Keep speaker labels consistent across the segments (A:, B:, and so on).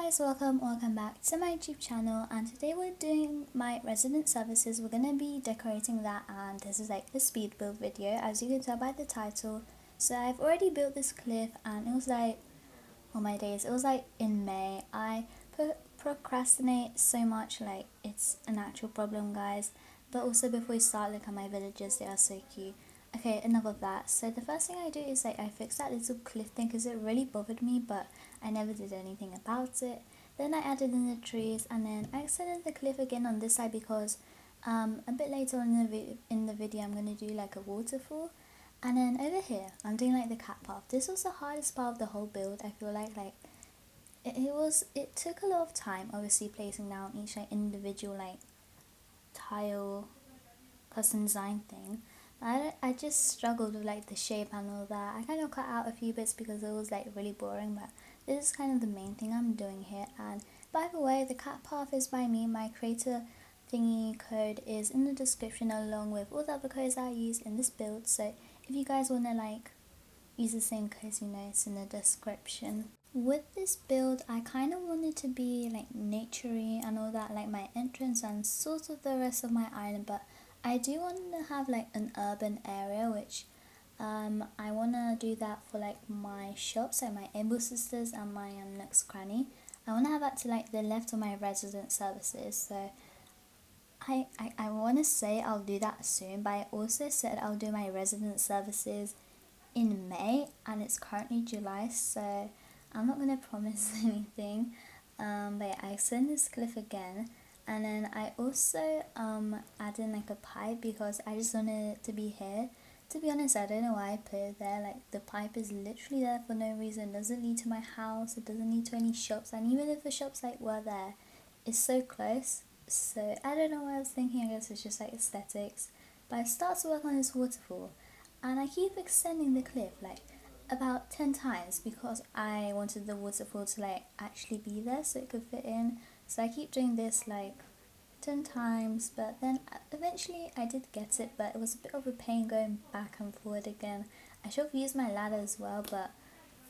A: guys, welcome back to my YouTube channel, and today we're doing my resident services. We're gonna be decorating that, and this is like the speed build video, as you can tell by the title. So I've already built this cliff, and it was like, oh my days, it was like in May. I procrastinate so much, like it's an actual problem, guys. But also, before we start, look at my villagers, they are so cute. Okay, enough of that. So the first thing I do is like I fix that little cliff thing because it really bothered me, but I never did anything about it. Then I added in the trees, and then I extended the cliff again on this side because a bit later on in the video I'm going to do like a waterfall. And then over here I'm doing like the cat path. This was the hardest part of the whole build. I feel like it took a lot of time, obviously, placing down each like individual like tile custom design thing. I just struggled with like the shape and all that. I kind of cut out a few bits because it was like really boring, but this is kind of the main thing I'm doing here. And by the way, the cat path is by me. My creator thingy code is in the description, along with all the other codes I use in this build. So if you guys want to like use the same codes, you know, it's in the description. With this build, I kind of wanted to be like naturey and all that, like my entrance and sort of the rest of my island, but I do want to have like an urban area, which I want to do that for like my shops, like my Able Sisters and my Nooks Cranny. I want to have that to like the left of my resident services, so I want to say I'll do that soon, but I also said I'll do my resident services in May, and it's currently July, so I'm not going to promise anything. But yeah, I extend this cliff again, and then I also add in like a pipe because I just wanted it to be here. To be honest, I don't know why I put it there. Like, the pipe is literally there for no reason. It doesn't lead to my house, it doesn't lead to any shops, and even if the shops like were there, it's so close. So I don't know what I was thinking. I guess it's just like aesthetics. But I start to work on this waterfall, and I keep extending the cliff like about 10 times because I wanted the waterfall to like actually be there so it could fit in. So I keep doing this like 10 times, but then eventually I did get it, but it was a bit of a pain going back and forward again. I should have used my ladder as well, but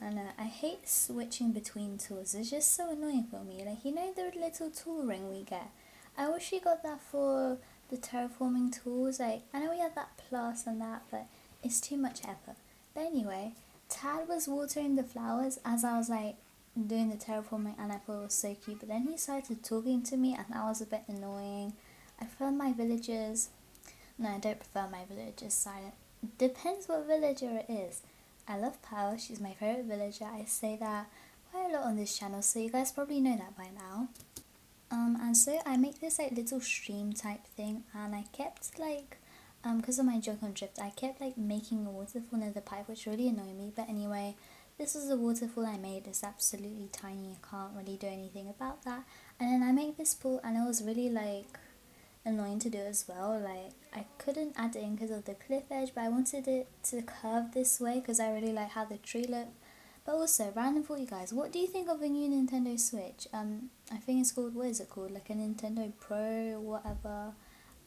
A: I don't know, I hate switching between tools. It's just so annoying for me. Like, you know the little tool ring we get? I wish we got that for the terraforming tools. Like, I know we have that plus and that, but it's too much effort. But anyway, Tad was watering the flowers as I was like doing the terraforming, and I thought it was so cute, but then he started talking to me and that was a bit annoying. I prefer my villagers. No, I don't prefer my villagers silent. Depends what villager it is. I love Power, she's my favourite villager. I say that quite a lot on this channel, so you guys probably know that by now. And so I make this like little stream type thing, and I kept like because of my joke on drift, I kept like making a waterfall near the pipe, which really annoyed me. But anyway, this is the waterfall I made. It's absolutely tiny. I can't really do anything about that. And then I make this pool, and it was really like annoying to do as well. Like, I couldn't add it in because of the cliff edge, but I wanted it to curve this way because I really like how the tree looked. But also, random for you guys, what do you think of the new Nintendo Switch? I think it's called, what is it called? Like a Nintendo Pro, whatever.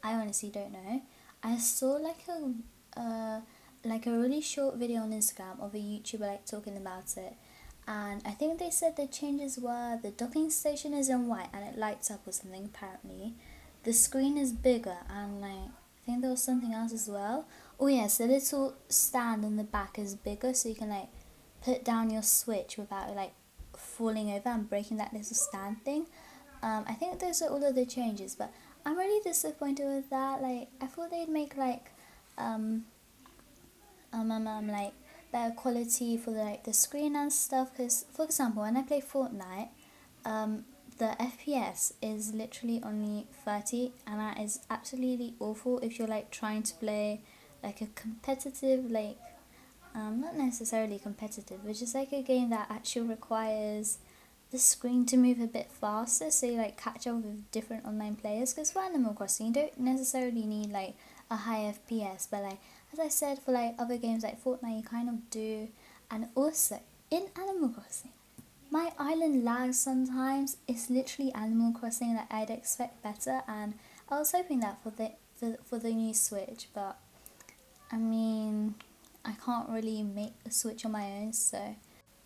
A: I honestly don't know. I saw like a really short video on Instagram of a YouTuber like talking about it, and I think they said the changes were the docking station is in white and it lights up or something. Apparently the screen is bigger, and like I think there was something else as well. Oh yes, the little stand on the back is bigger, so you can like put down your Switch without like falling over and breaking that little stand thing. I think those are all of the changes, but I'm really disappointed with that. Like, I thought they'd make like like better quality for the screen and stuff. Because for example, when I play Fortnite, the FPS is literally only 30, and that is absolutely awful if you're like trying to play like a competitive, like not necessarily competitive, but just like a game that actually requires the screen to move a bit faster, so you like catch up with different online players. Because for Animal Crossing, you don't necessarily need like a high FPS, but like as I said, for like other games like Fortnite, you kind of do. And also in Animal Crossing, my island lags sometimes. It's literally Animal Crossing that I'd expect better, and I was hoping that for the new Switch, but I mean, I can't really make a Switch on my own, so.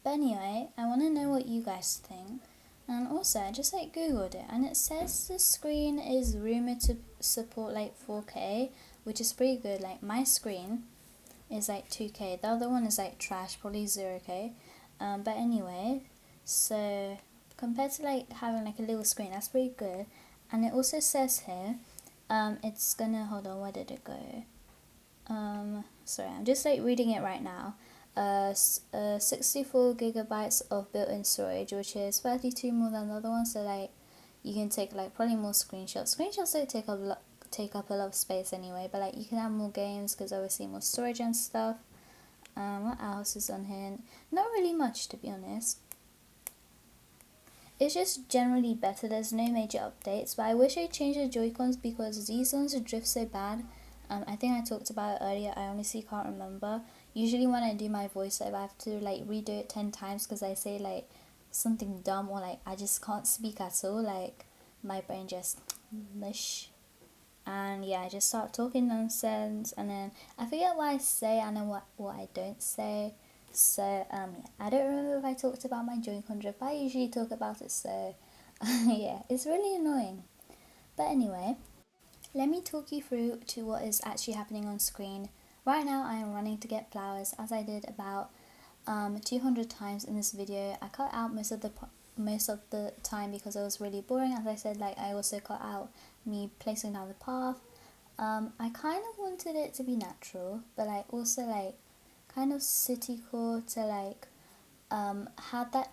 A: But anyway, I want to know what you guys think. And also I just like googled it, and it says the screen is rumored to support like 4K, which is pretty good. Like my screen is like 2K, the other one is like trash, probably 0K. But anyway, so compared to like having like a little screen, that's pretty good. And it also says here, it's gonna, hold on, where did it go? Sorry, I'm just like reading it right now. 64 gigabytes of built-in storage, which is 32 more than the other one. So like you can take like probably more screenshots. Screenshots don't take up a lot of space anyway, but like you can have more games because obviously more storage and stuff. What else is on here? Not really much, to be honest. It's just generally better. There's no major updates, but I wish I changed the Joy-Cons because these ones drift so bad. I think I talked about it earlier. I honestly can't remember. Usually when I do my voiceover, I have to like redo it 10 times because I say like something dumb, or like I just can't speak at all. Like my brain just mush. And yeah, I just start talking nonsense, and then I forget what I say and then what I don't say. So yeah, I don't remember if I talked about my Joy-Con drift, but I usually talk about it, so yeah, it's really annoying. But anyway, let me talk you through to what is actually happening on screen. Right now I am running to get flowers, as I did about 200 times in this video. I cut out most of the time because it was really boring. As I said, like I also cut out me placing down the path. I kind of wanted it to be natural, but I also like kind of city core to like had that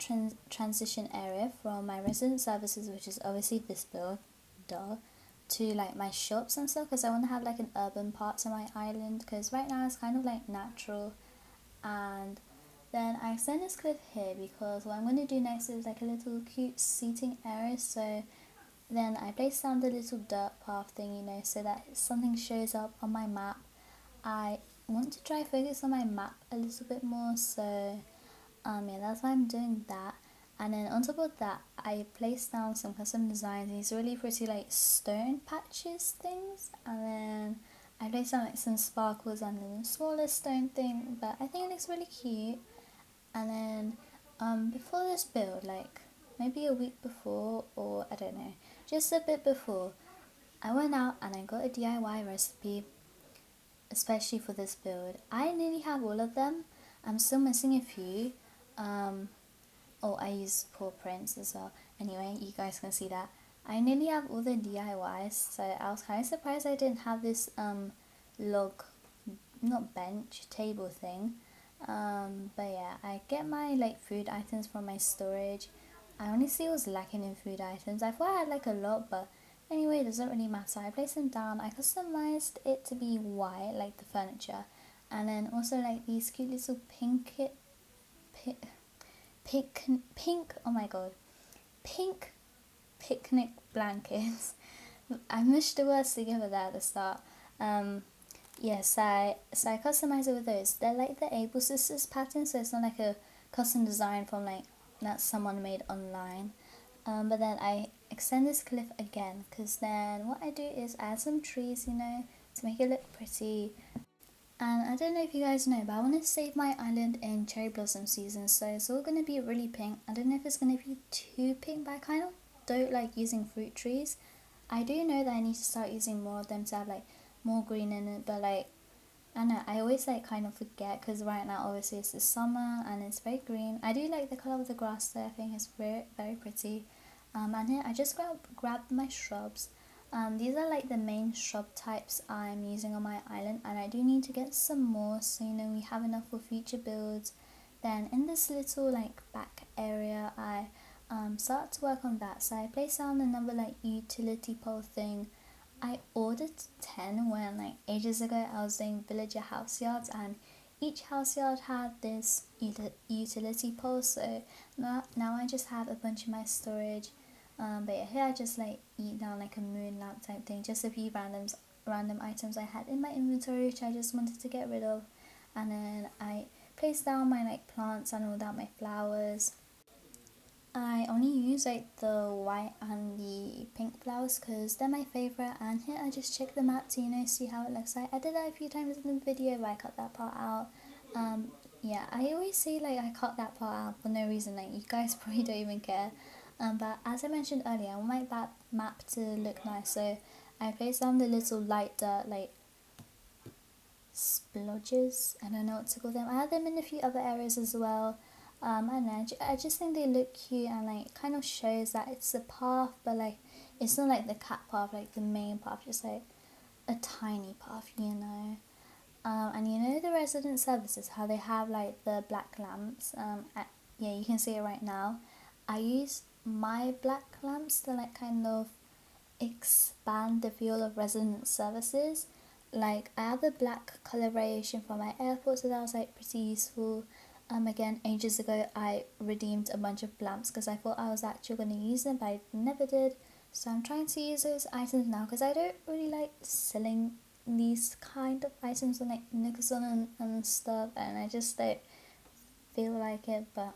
A: transition area from my resident services, which is obviously this build, duh, to like my shops and stuff, because I want to have like an urban part to my island, because right now it's kind of like natural. And then I extend this cliff here because what I'm going to do next is like a little cute seating area. So then I place down the little dirt path thing, you know, so that something shows up on my map. I want to try focus on my map a little bit more, so yeah, that's why I'm doing that. And then on top of that, I placed down some custom designs, these really pretty like stone patches things, and then I placed down like some sparkles and then a smaller stone thing, but I think it looks really cute. And then before this build, like maybe a week before, or I don't know, just a bit before, I went out and I got a DIY recipe especially for this build. I nearly have all of them. I'm still missing a few. Oh, I use paw prints as well. Anyway, you guys can see that. I nearly have all the DIYs, so I was kind of surprised I didn't have this log, not bench, table thing. But yeah, I get my like food items from my storage. I honestly was lacking in food items. I thought I had like a lot, but anyway, it doesn't really matter. I placed them down. I customized it to be white, like the furniture, and then also like these cute little pink. Oh my god, pink picnic blankets. I mushed the words together there at the start. Yes, I customize it with those. They're like the Able Sisters pattern, so it's not like a custom design from like that someone made online. But then I extend this cliff again, because then what I do is add some trees, you know, to make it look pretty. And I don't know if you guys know, but I want to save my island in cherry blossom season, so it's all going to be really pink. I don't know if it's going to be too pink, but I kind of don't like using fruit trees. I do know that I need to start using more of them to have like more green in it, but like I don't know, I always like kind of forget, because right now obviously it's the summer and it's very green. I do like the colour of the grass there. I think it's very, very pretty. And here I just grabbed my shrubs. These are like the main shrub types I'm using on my island, and I do need to get some more, so you know we have enough for future builds. Then in this little like back area, I started to work on that. So I placed down another like utility pole thing. I ordered 10 when like ages ago I was doing villager house yards, and each house yard had this utility pole, so now I just have a bunch of my storage. But yeah, here I just like eat down like a moon lamp type thing, just a few random items I had in my inventory which I just wanted to get rid of. And then I placed down my like plants and all that, my flowers. I only use like the white and the pink flowers because they're my favourite, and here I just check them out to, you know, see how it looks like. I did that a few times in the video, but I cut that part out. Yeah, I always say like I cut that part out for no reason, like you guys probably don't even care. But as I mentioned earlier, I want my map to look nice, so I placed down the little light dirt, like splodges, I don't know what to call them. I had them in a few other areas as well. I don't know, I just think they look cute, and like kind of shows that it's a path, but like it's not like the cat path, like the main path, just like a tiny path, you know. And you know the resident services, how they have like the black lamps. Yeah, you can see it right now. I use my black lamps to like kind of expand the feel of resident services. Like I have the black color variation for my airport, so that was like pretty useful. Again, ages ago I redeemed a bunch of lamps because I thought I was actually going to use them, but I never did. So I'm trying to use those items now because I don't really like selling these kind of items on like Nixon and stuff, and I just don't feel like it. But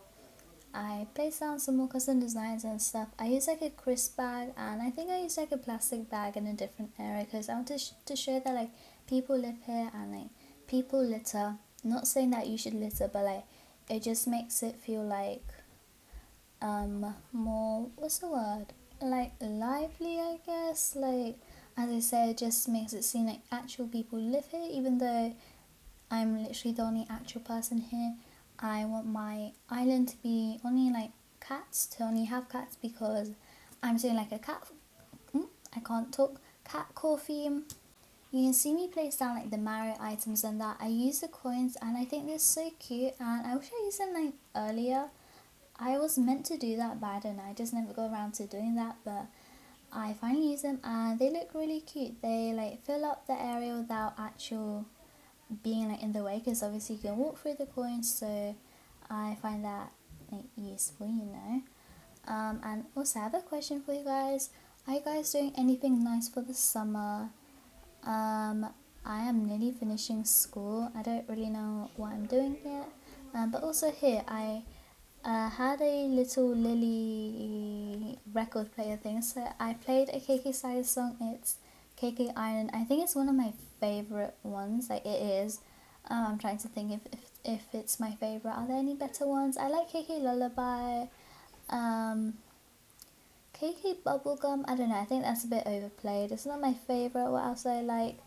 A: I placed down some more custom designs and stuff. I use like a crisp bag, and I think I use like a plastic bag in a different area because I want to show that like people live here and like people litter. Not saying that you should litter, but like it just makes it feel like more, what's the word, like lively, I guess. Like as I said, it just makes it seem like actual people live here, even though I'm literally the only actual person here. I want my island to be only like cats, to only have cats, because I'm doing like a cat, I can't talk, cat core theme. You can see me place down like the Mario items and that. I use the coins and I think they're so cute, and I wish I used them like earlier. I was meant to do that, but I don't know, I just never got around to doing that. But I finally use them and they look really cute. They like fill up the area without actual being like in the way, because obviously you can walk through the coins, so I find that like useful, you know. And also I have a question for you guys. Are you guys doing anything nice for the summer? I am nearly finishing school. I don't really know what I'm doing yet. But also here I had a little Lily record player thing, so I played a KK Side song. It's KK Island. I think it's one of my favorite ones. Like it is. I'm trying to think if it's my favorite. Are there any better ones? I like KK Lullaby. Um, KK Bubblegum. I don't know. I think that's a bit overplayed. It's not my favorite. What else do I like?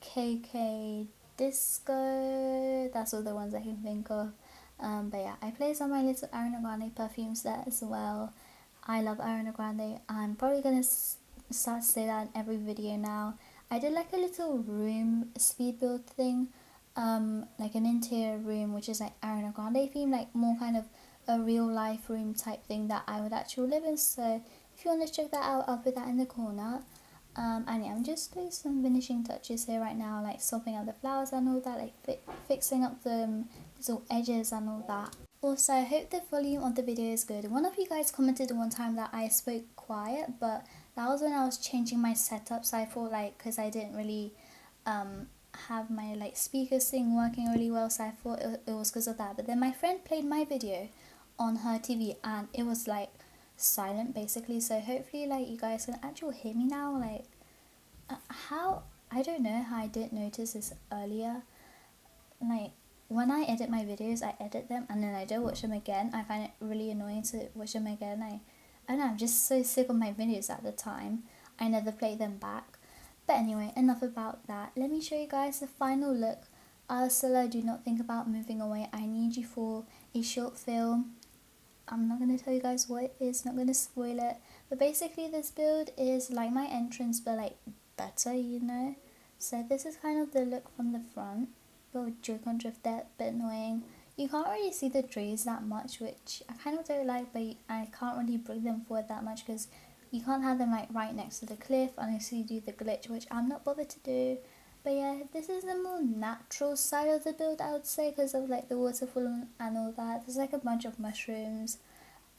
A: KK Disco. That's all the ones I can think of. But yeah, I play some of my little Ariana Grande perfumes there as well. I love Ariana Grande. I'm probably gonna start to say that in every video now. I did like a little room speed build thing, like an interior room which is like Ariana Grande theme, like more kind of a real life room type thing that I would actually live in. So if you want to check that out, I'll put that in the corner. And yeah, I'm just doing some finishing touches here right now, like sorting out the flowers and all that, like fixing up the little edges and all that. Also, I hope the volume of the video is good. One of you guys commented one time that I spoke quiet, but that was when I was changing my setup, so I thought like, because I didn't really have my like speakers thing working really well, so I thought it was because of that. But then my friend played my video on her TV and it was like silent basically, so hopefully like you guys can actually hear me now. Like how, I don't know how I didn't notice this earlier. Like when I edit my videos, I edit them and then I don't watch them again. I find it really annoying to watch them again. I don't know, I'm just so sick of my videos at the time. I never play them back. But anyway, enough about that. Let me show you guys the final look. Ursula, do not think about moving away. I need you for a short film. I'm not going to tell you guys what it is, not going to spoil it. But basically this build is like my entrance, but like better, you know. So this is kind of the look from the front. Little Joy-Con drift there, bit annoying. You can't really see the trees that much, which I kind of don't like, but I can't really bring them forward that much because you can't have them like right next to the cliff unless you do the glitch, which I'm not bothered to do. But yeah, this is the more natural side of the build, I would say, because of like the waterfall and all that. There's like a bunch of mushrooms.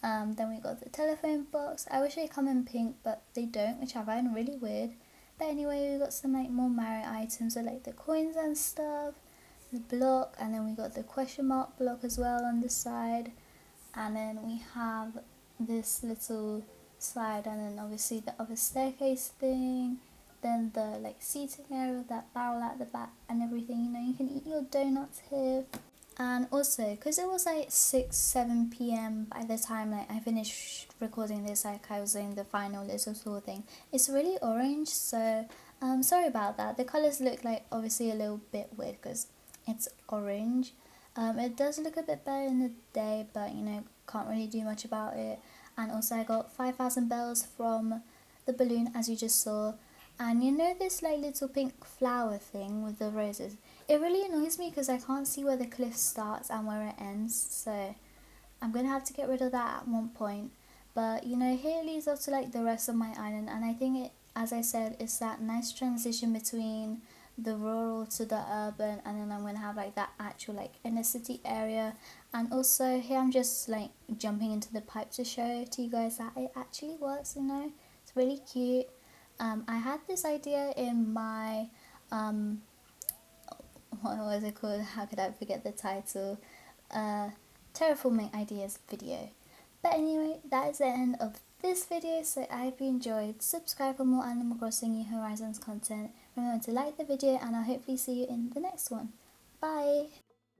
A: Then we got the telephone box. I wish they come in pink, but they don't, which I find really weird. But anyway, we got some like more Mario items, so like the coins and stuff, the block, and then we got the question mark block as well on the side. And then we have this little slide, and then obviously the other staircase thing, then the like seating area, that barrel at the back and everything. You know, you can eat your donuts here. And also, because it was like 6 7 p.m. by the time like I finished recording this, like I was doing the final little tour thing, it's really orange, so sorry about that. The colors look like obviously a little bit weird because it's orange. It does look a bit better in the day, but you know, can't really do much about it. And also I got 5,000 bells from the balloon, as you just saw. And you know this like little pink flower thing with the roses, it really annoys me because I can't see where the cliff starts and where it ends, so I'm gonna have to get rid of that at one point. But you know, here it leads up to like the rest of my island, and I think it, as I said, it's that nice transition between the rural to the urban, and then I'm gonna have like that actual like inner city area. And also here I'm just like jumping into the pipe to show to you guys that it actually works, you know, it's really cute. I had this idea in my what was it called? How could I forget the title? Uh, Terraforming ideas video. But anyway, that is the end of this video. So I hope you enjoyed. Subscribe for more Animal Crossing New Horizons content. Remember to like the video, and I'll hopefully see you in the next one. Bye.